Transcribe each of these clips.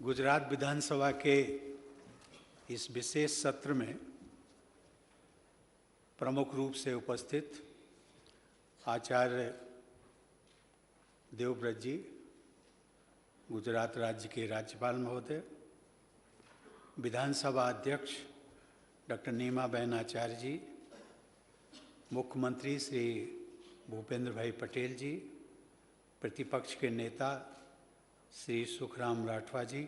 गुजरात विधानसभा के इस विशेष सत्र में प्रमुख रूप से उपस्थित आचार्य देवव्रत जी, गुजरात राज्य के राज्यपाल महोदय, विधानसभा अध्यक्ष डॉक्टर नीमाबेन आचार्य जी, मुख्यमंत्री श्री भूपेंद्र भाई पटेल जी, प्रतिपक्ष के नेता श्री सुखराम राठवा जी,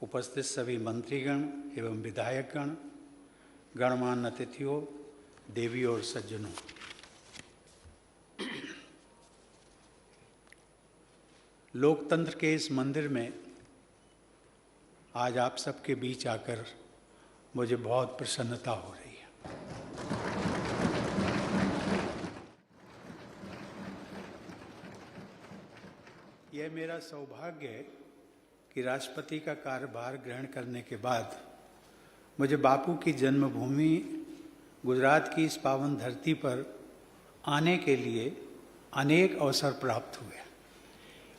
उपस्थित सभी मंत्रीगण एवं विधायकगण, गणमान्य अतिथियों, देवी और सज्जनों, लोकतंत्र के इस मंदिर में आज आप सबके बीच आकर मुझे बहुत प्रसन्नता हो रही है। यह मेरा सौभाग्य है कि राष्ट्रपति का कार्यभार ग्रहण करने के बाद मुझे बापू की जन्मभूमि गुजरात की इस पावन धरती पर आने के लिए अनेक अवसर प्राप्त हुए।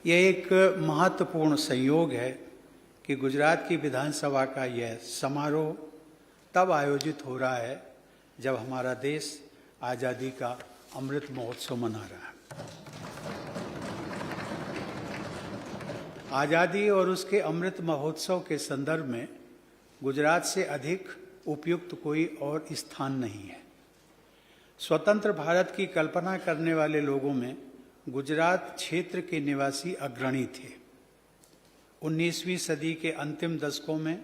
यह एक महत्वपूर्ण संयोग है कि गुजरात की विधानसभा का यह समारोह तब आयोजित हो रहा है जब हमारा देश आज़ादी का अमृत महोत्सव मना रहा है। आज़ादी और उसके अमृत महोत्सव के संदर्भ में गुजरात से अधिक उपयुक्त कोई और स्थान नहीं है। स्वतंत्र भारत की कल्पना करने वाले लोगों में गुजरात क्षेत्र के निवासी अग्रणी थे। 19वीं सदी के अंतिम दशकों में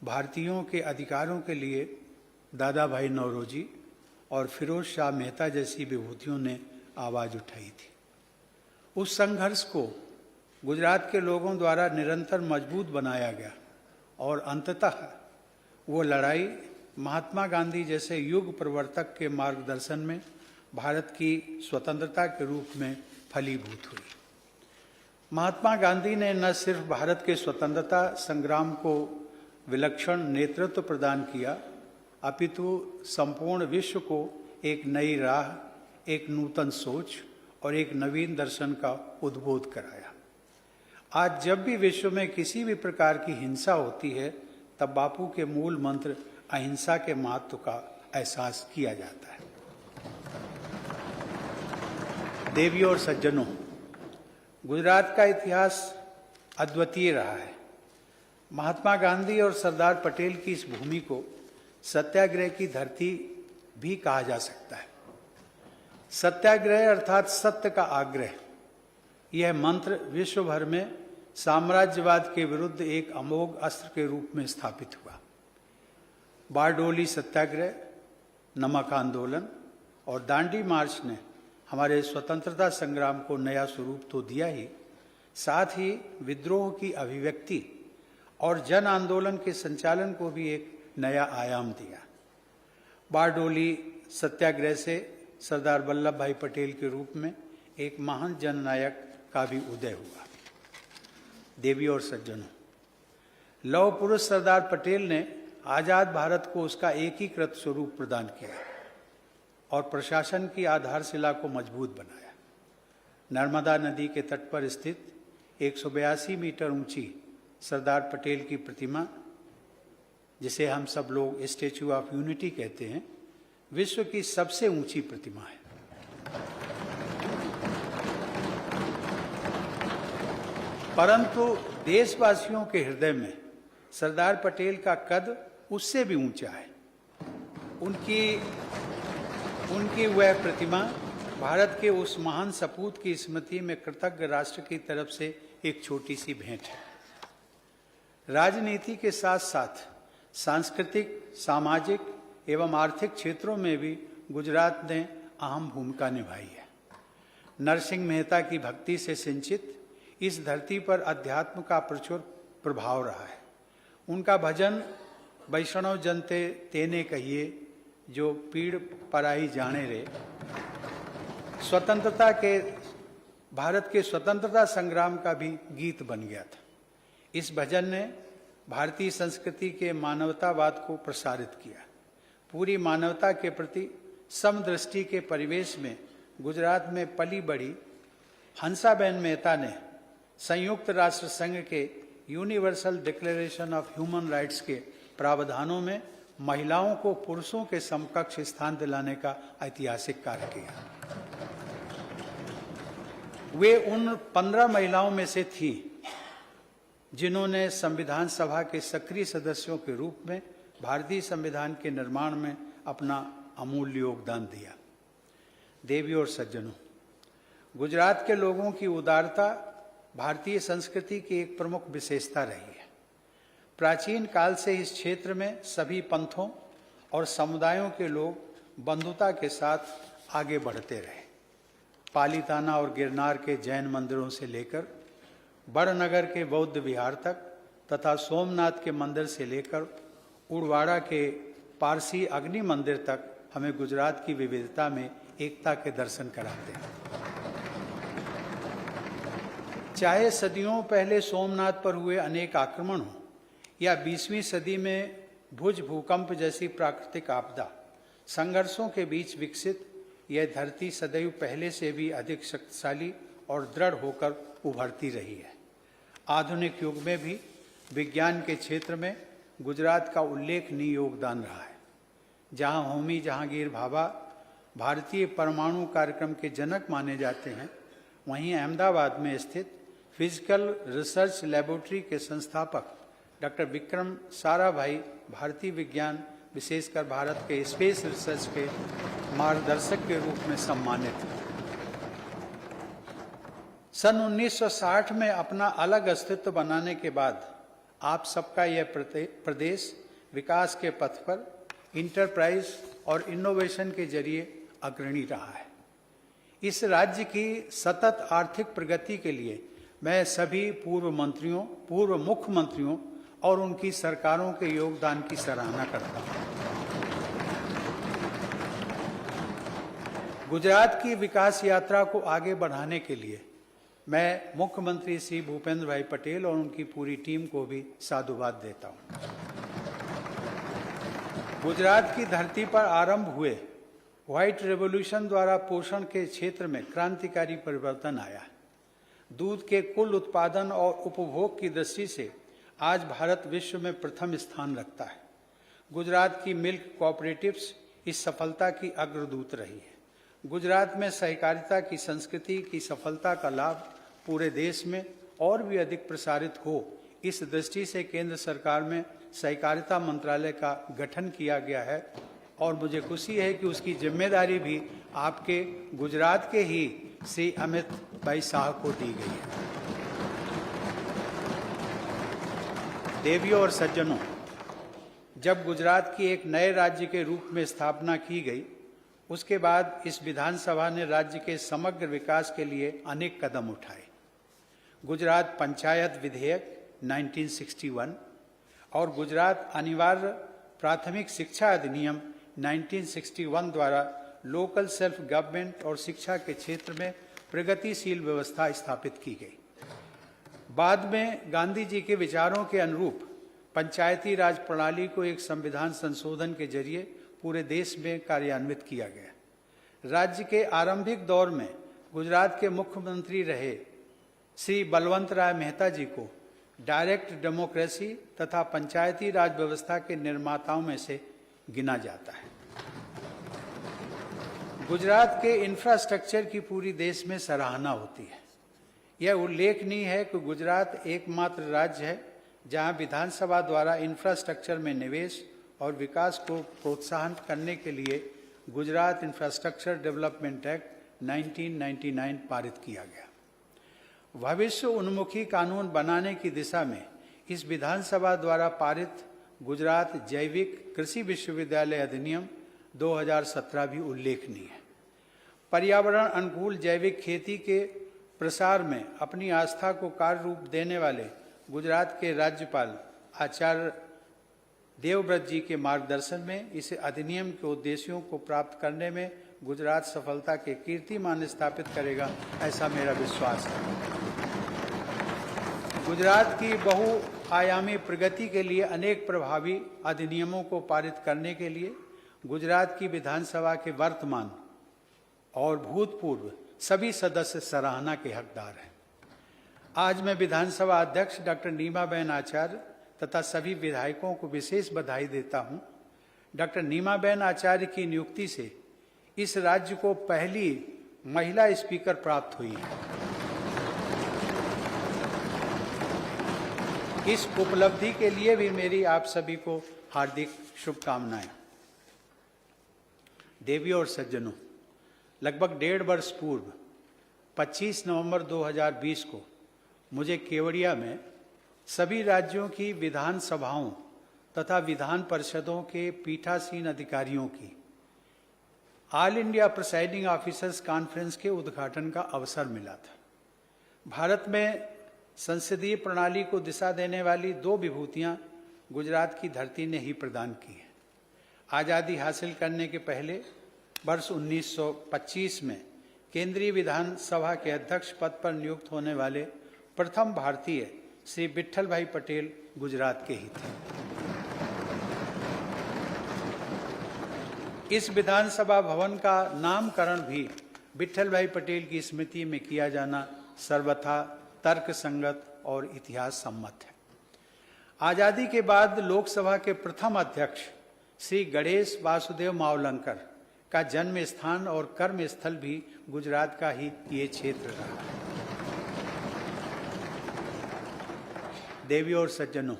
भारतीयों के अधिकारों के लिए दादा भाई नौरोजी और फिरोज शाह मेहता जैसी विभूतियों ने आवाज़ उठाई थी। उस संघर्ष को गुजरात के लोगों द्वारा निरंतर मजबूत बनाया गया और अंततः वो लड़ाई महात्मा गांधी जैसे युग प्रवर्तक के मार्गदर्शन में भारत की स्वतंत्रता के रूप में फलीभूत हुई। महात्मा गांधी ने न सिर्फ भारत के स्वतंत्रता संग्राम को विलक्षण नेतृत्व प्रदान किया, अपितु संपूर्ण विश्व को एक नई राह, एक नूतन सोच और एक नवीन दर्शन का उद्बोध कराया। आज जब भी विश्व में किसी भी प्रकार की हिंसा होती है, तब बापू के मूल मंत्र अहिंसा के महत्व का एहसास किया जाता है। देवियों और सज्जनों, गुजरात का इतिहास अद्वितीय रहा है। महात्मा गांधी और सरदार पटेल की इस भूमि को सत्याग्रह की धरती भी कहा जा सकता है। सत्याग्रह अर्थात सत्य का आग्रह, यह मंत्र विश्व भर में साम्राज्यवाद के विरुद्ध एक अमोघ अस्त्र के रूप में स्थापित हुआ। बारडोली सत्याग्रह, नमक आंदोलन और दांडी मार्च ने हमारे स्वतंत्रता संग्राम को नया स्वरूप तो दिया ही, साथ ही विद्रोह की अभिव्यक्ति और जन आंदोलन के संचालन को भी एक नया आयाम दिया। बारडोली सत्याग्रह से सरदार वल्लभ भाई पटेल के रूप में एक महान जननायक का भी उदय हुआ। देवी और सज्जनों, लौह पुरुष सरदार पटेल ने आजाद भारत को उसका एकीकृत स्वरूप प्रदान किया और प्रशासन की आधारशिला को मजबूत बनाया। नर्मदा नदी के तट पर स्थित 182 मीटर ऊंची सरदार पटेल की प्रतिमा, जिसे हम सब लोग स्टैच्यू ऑफ यूनिटी कहते हैं, विश्व की सबसे ऊंची प्रतिमा है। परंतु देशवासियों के हृदय में सरदार पटेल का कद उससे भी ऊंचा है। उनकी वह प्रतिमा भारत के उस महान सपूत की स्मृति में कृतज्ञ राष्ट्र की तरफ से एक छोटी सी भेंट है। राजनीति के साथ साथ सांस्कृतिक, सामाजिक एवं आर्थिक क्षेत्रों में भी गुजरात ने अहम भूमिका निभाई है। नरसिंह मेहता की भक्ति से सिंचित इस धरती पर अध्यात्म का प्रचुर प्रभाव रहा है। उनका भजन वैष्णव जनते तेने कहिए जो पीड़ पराई जाने रे, भारत के स्वतंत्रता संग्राम का भी गीत बन गया था। इस भजन ने भारतीय संस्कृति के मानवतावाद को प्रसारित किया। पूरी मानवता के प्रति समदृष्टि के परिवेश में गुजरात में पली बड़ी हंसाबेन मेहता ने संयुक्त राष्ट्र संघ के universal declaration of human rights के प्रावधानों में महिलाओं को पुरुषों के समकक्ष स्थान दिलाने का ऐतिहासिक कार्य किया। वे उन 15 महिलाओं में से थी जिन्होंने संविधान सभा के सक्रिय सदस्यों के रूप में भारतीय संविधान के निर्माण में अपना अमूल्य योगदान दिया। देवियों और सज्जनों, गुजरात के लोगों की उदारता भारतीय संस्कृति की एक प्रमुख विशेषता रही है। प्राचीन काल से इस क्षेत्र में सभी पंथों और समुदायों के लोग बंधुता के साथ आगे बढ़ते रहे। पालीताना और गिरनार के जैन मंदिरों से लेकर बड़नगर के बौद्ध विहार तक तथा सोमनाथ के मंदिर से लेकर उड़वाड़ा के पारसी अग्नि मंदिर तक हमें गुजरात की विविधता में एकता के दर्शन कराते हैं। चाहे सदियों पहले सोमनाथ पर हुए अनेक आक्रमण हो या 20वीं सदी में भुज भूकंप जैसी प्राकृतिक आपदा, संघर्षों के बीच विकसित यह धरती सदैव पहले से भी अधिक शक्तिशाली और दृढ़ होकर उभरती रही है। आधुनिक युग में भी विज्ञान के क्षेत्र में गुजरात का उल्लेखनीय योगदान रहा है। जहां होमी जहांगीर भाभा भारतीय परमाणु कार्यक्रम के जनक माने जाते हैं, वहीं अहमदाबाद में स्थित फिजिकल रिसर्च लैबोरेटरी के संस्थापक डॉक्टर विक्रम साराभाई भारतीय विज्ञान विशेषकर भारत के स्पेस रिसर्च के मार्गदर्शक के रूप में सम्मानित हैं। सन 1960 में अपना अलग अस्तित्व बनाने के बाद आप सबका यह प्रदेश विकास के पथ पर इंटरप्राइज और इनोवेशन के जरिए अग्रणी रहा है। इस राज्य की सतत आर्थिक प्रगति के लिए मैं सभी पूर्व मंत्रियों, पूर्व मुख्यमंत्रियों और उनकी सरकारों के योगदान की सराहना करता हूं। गुजरात की विकास यात्रा को आगे बढ़ाने के लिए मैं मुख्यमंत्री श्री भूपेंद्र भाई पटेल और उनकी पूरी टीम को भी साधुवाद देता हूं। गुजरात की धरती पर आरंभ हुए व्हाइट रेवोल्यूशन द्वारा पोषण के क्षेत्र में क्रांतिकारी परिवर्तन आया। दूध के कुल उत्पादन और उपभोग की दृष्टि से आज भारत विश्व में प्रथम स्थान रखता है। गुजरात की मिल्क कोऑपरेटिव्स इस सफलता की अग्रदूत रही है। गुजरात में सहकारिता की संस्कृति की सफलता का लाभ पूरे देश में और भी अधिक प्रसारित हो, इस दृष्टि से केंद्र सरकार में सहकारिता मंत्रालय का गठन किया गया है और मुझे खुशी है कि उसकी जिम्मेदारी भी आपके गुजरात के ही श्री अमित भाई शाह को दी गई है। देवियों और सज्जनों, जब गुजरात की एक नए राज्य के रूप में स्थापना की गई, उसके बाद इस विधानसभा ने राज्य के समग्र विकास के लिए अनेक कदम उठाए। गुजरात पंचायत विधेयक 1961 और गुजरात अनिवार्य प्राथमिक शिक्षा अधिनियम 1961 द्वारा लोकल सेल्फ गवर्नमेंट और शिक्षा के क्षेत्र में प्रगतिशील व्यवस्था स्थापित की गई। बाद में गांधी जी के विचारों के अनुरूप पंचायती राज प्रणाली को एक संविधान संशोधन के जरिए पूरे देश में कार्यान्वित किया गया। राज्य के आरंभिक दौर में गुजरात के मुख्यमंत्री रहे श्री बलवंत राय मेहता जी को डायरेक्ट डेमोक्रेसी तथा पंचायती राज व्यवस्था के निर्माताओं में से गिना जाता है। गुजरात के इंफ्रास्ट्रक्चर की पूरी देश में सराहना होती है। यह उल्लेखनीय है कि गुजरात एकमात्र राज्य है जहां विधानसभा द्वारा इंफ्रास्ट्रक्चर में निवेश और विकास को प्रोत्साहन करने के लिए गुजरात इंफ्रास्ट्रक्चर डेवलपमेंट एक्ट 1999 पारित किया गया। भविष्य उन्मुखी कानून बनाने की दिशा में इस विधानसभा द्वारा पारित गुजरात जैविक कृषि विश्वविद्यालय अधिनियम 2017 भी उल्लेखनीय है। पर्यावरण अनुकूल जैविक खेती के प्रसार में अपनी आस्था को कार्य रूप देने वाले गुजरात के राज्यपाल आचार्य देवव्रत जी के मार्गदर्शन में इस अधिनियम के उद्देश्यों को प्राप्त करने में गुजरात सफलता के कीर्तिमान स्थापित करेगा, ऐसा मेरा विश्वास है। गुजरात की बहुआयामी प्रगति के लिए अनेक प्रभावी अधिनियमों को पारित करने के लिए गुजरात की विधानसभा के वर्तमान और भूतपूर्व सभी सदस्य सराहना के हकदार हैं। आज मैं विधानसभा अध्यक्ष डॉक्टर नीमाबेन आचार्य तथा सभी विधायकों को विशेष बधाई देता हूं। डॉक्टर नीमाबेन आचार्य की नियुक्ति से इस राज्य को पहली महिला स्पीकर प्राप्त हुई है। इस उपलब्धि के लिए भी मेरी आप सभी को हार्दिक शुभकामनाएं। देवियों और सज्जनों, लगभग 1.5 वर्ष पूर्व 25 नवंबर 2020 को मुझे केवड़िया में सभी राज्यों की विधानसभाओं तथा विधान परिषदों के पीठासीन अधिकारियों की all India presiding officers conference के उद्घाटन का अवसर मिला था। भारत में संसदीय प्रणाली को दिशा देने वाली 2 विभूतियां गुजरात की धरती ने ही प्रदान की है। आज़ादी हासिल करने के पहले वर्ष 1925 में केंद्रीय विधानसभा के अध्यक्ष पद पर नियुक्त होने वाले प्रथम भारतीय श्री विट्ठल भाई पटेल गुजरात के ही थे। इस विधानसभा भवन का नामकरण भी विट्ठल भाई पटेल की स्मृति में किया जाना सर्वथा तर्कसंगत और इतिहास सम्मत है। आजादी के बाद लोकसभा के प्रथम अध्यक्ष श्री गणेश वासुदेव मावलंकर का जन्म स्थान और कर्म स्थल भी गुजरात का ही ये क्षेत्र रहा है। देवियों और सज्जनों,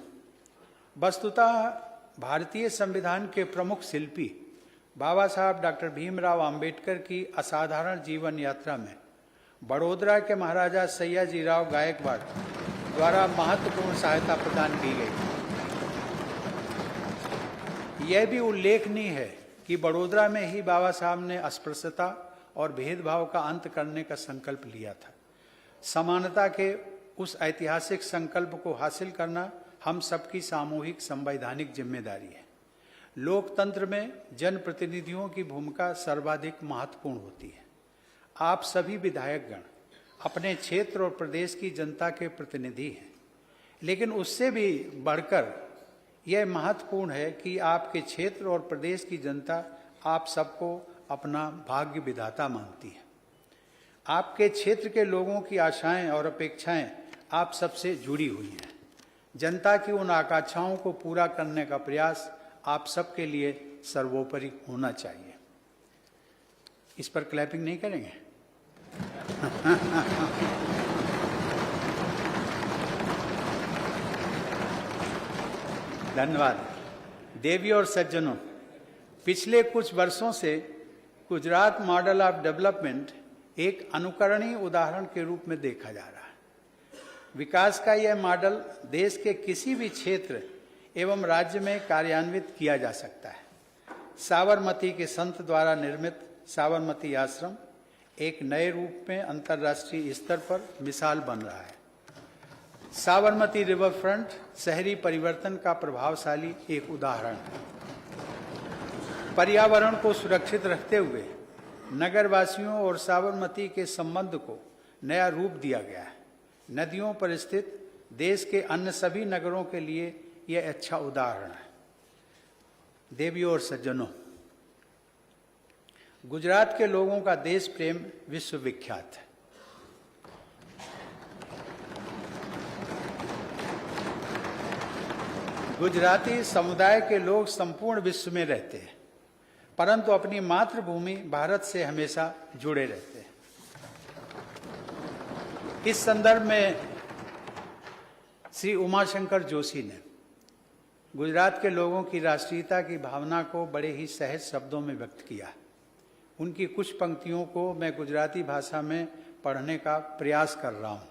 वस्तुतः भारतीय संविधान के प्रमुख शिल्पी बाबा साहब डॉक्टर भीमराव अंबेडकर की असाधारण जीवन यात्रा में बड़ौदा के महाराजा सयाजीराव गायकवाड़ द्वारा महत्वपूर्ण सहायता प्रदान की गई। यह भी उल्लेखनीय है कि बड़ौदा में ही बाबा साहब ने अस्पृश्यता और भेदभाव का अंत करने का संकल्प लिया था। समानता के उस ऐतिहासिक संकल्प को हासिल करना हम सबकी सामूहिक संवैधानिक जिम्मेदारी है। लोकतंत्र में जनप्रतिनिधियों की भूमिका सर्वाधिक महत्वपूर्ण होती है। आप सभी विधायकगण अपने क्षेत्र और प्रदेश की जनता के प्रतिनिधि हैं, लेकिन उससे भी बढ़कर यह महत्वपूर्ण है कि आपके क्षेत्र और प्रदेश की जनता आप सबको अपना भाग्य विधाता मानती है। आपके क्षेत्र के लोगों की आशाएं और अपेक्षाएं आप सबसे जुड़ी हुई हैं। जनता की उन आकांक्षाओं को पूरा करने का प्रयास आप सबके लिए सर्वोपरि होना चाहिए। इस पर क्लैपिंग नहीं करेंगे? धन्यवाद। देवियों और सज्जनों, पिछले कुछ वर्षों से गुजरात मॉडल ऑफ डेवलपमेंट एक अनुकरणीय उदाहरण के रूप में देखा जा रहा है। विकास का यह मॉडल देश के किसी भी क्षेत्र एवं राज्य में कार्यान्वित किया जा सकता है। साबरमती के संत द्वारा निर्मित साबरमती आश्रम एक नए रूप में अंतर्राष्ट्रीय स्तर पर मिसाल बन रहा है। साबरमती रिवर फ्रंट शहरी परिवर्तन का प्रभावशाली एक उदाहरण है। पर्यावरण को सुरक्षित रखते हुए नगरवासियों और साबरमती के संबंध को नया रूप दिया गया है। नदियों पर स्थित देश के अन्य सभी नगरों के लिए यह अच्छा उदाहरण है। देवियों और सज्जनों, गुजरात के लोगों का देश प्रेम विश्वविख्यात है। गुजराती समुदाय के लोग संपूर्ण विश्व में रहते हैं, परंतु अपनी मातृभूमि भारत से हमेशा जुड़े रहते हैं। इस संदर्भ में श्री उमाशंकर जोशी ने गुजरात के लोगों की राष्ट्रीयता की भावना को बड़े ही सहज शब्दों में व्यक्त किया। उनकी कुछ पंक्तियों को मैं गुजराती भाषा में पढ़ने का प्रयास कर रहा हूं।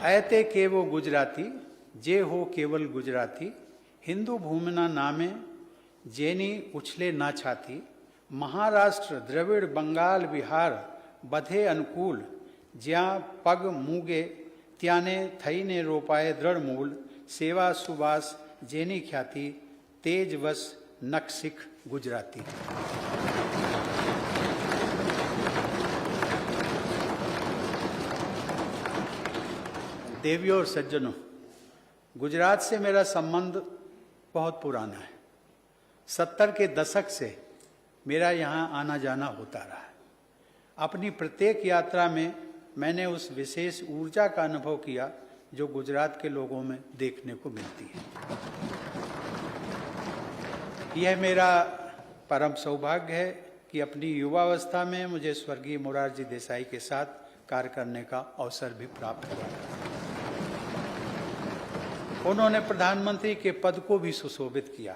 ऐते केवो गुजराती जे हो केवल गुजराती, हिंदू भूमिना नामे जेनी उछले ना छाती, महाराष्ट्र द्रविड़ बंगाल बिहार बधे अनुकूल, ज्यां पग मूगे त्याने थईने रोपाए दृढ़ मूल, सेवा सुबास जेनी ख्याति, तेज वस नक सिख गुजराती। देवियों और सज्जनों, गुजरात से मेरा संबंध बहुत पुराना है। 70 के दशक से मेरा यहाँ आना जाना होता रहा है। अपनी प्रत्येक यात्रा में मैंने उस विशेष ऊर्जा का अनुभव किया जो गुजरात के लोगों में देखने को मिलती है। यह मेरा परम सौभाग्य है कि अपनी युवावस्था में मुझे स्वर्गीय मोरारजी देसाई के साथ कार्य करने का अवसर भी प्राप्त हुआ। उन्होंने प्रधानमंत्री के पद को भी सुशोभित किया।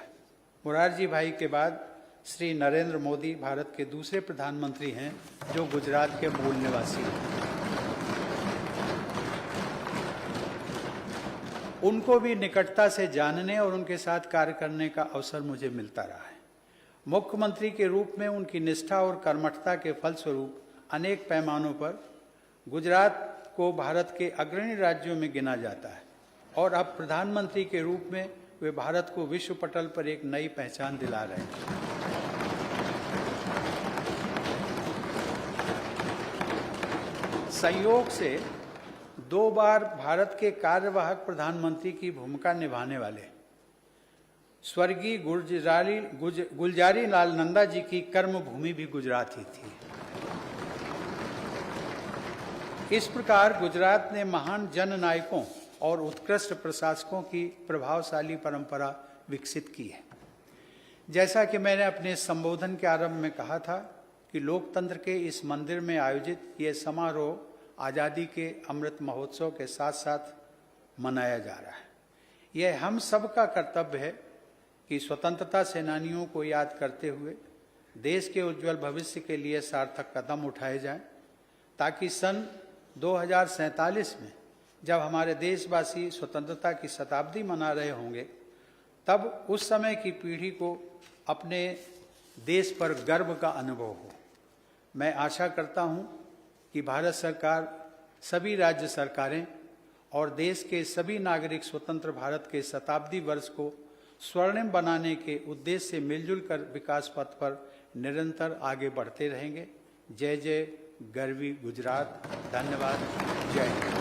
मोरारजी भाई के बाद श्री नरेंद्र मोदी भारत के दूसरे प्रधानमंत्री हैं जो गुजरात के मूल निवासी हैं। उनको भी निकटता से जानने और उनके साथ कार्य करने का अवसर मुझे मिलता रहा है। मुख्यमंत्री के रूप में उनकी निष्ठा और कर्मठता के फलस्वरूप अनेक पैमानों पर गुजरात को भारत के अग्रणी राज्यों में गिना जाता है और अब प्रधानमंत्री के रूप में वे भारत को विश्व पटल पर एक नई पहचान दिला रहे हैं। संयोग से 2 बार भारत के कार्यवाहक प्रधानमंत्री की भूमिका निभाने वाले स्वर्गीय गुलजारी लाल नंदा जी की कर्मभूमि भी गुजरात ही थी। इस प्रकार गुजरात ने महान जननायकों और उत्कृष्ट प्रशासकों की प्रभावशाली परंपरा विकसित की है। जैसा कि मैंने अपने संबोधन के आरंभ में कहा था कि लोकतंत्र के इस मंदिर में आयोजित ये समारोह आज़ादी के अमृत महोत्सव के साथ साथ मनाया जा रहा है। यह हम सब का कर्तव्य है कि स्वतंत्रता सेनानियों को याद करते हुए देश के उज्जवल भविष्य के लिए सार्थक कदम उठाए जाएं, ताकि सन 2047 में जब हमारे देशवासी स्वतंत्रता की शताब्दी मना रहे होंगे, तब उस समय की पीढ़ी को अपने देश पर गर्व का अनुभव हो। मैं आशा करता हूं कि भारत सरकार, सभी राज्य सरकारें और देश के सभी नागरिक स्वतंत्र भारत के शताब्दी वर्ष को स्वर्णिम बनाने के उद्देश्य से मिलजुल कर विकास पथ पर निरंतर आगे बढ़ते रहेंगे। जय जय गरवी गुजरात। धन्यवाद। जय हिंद।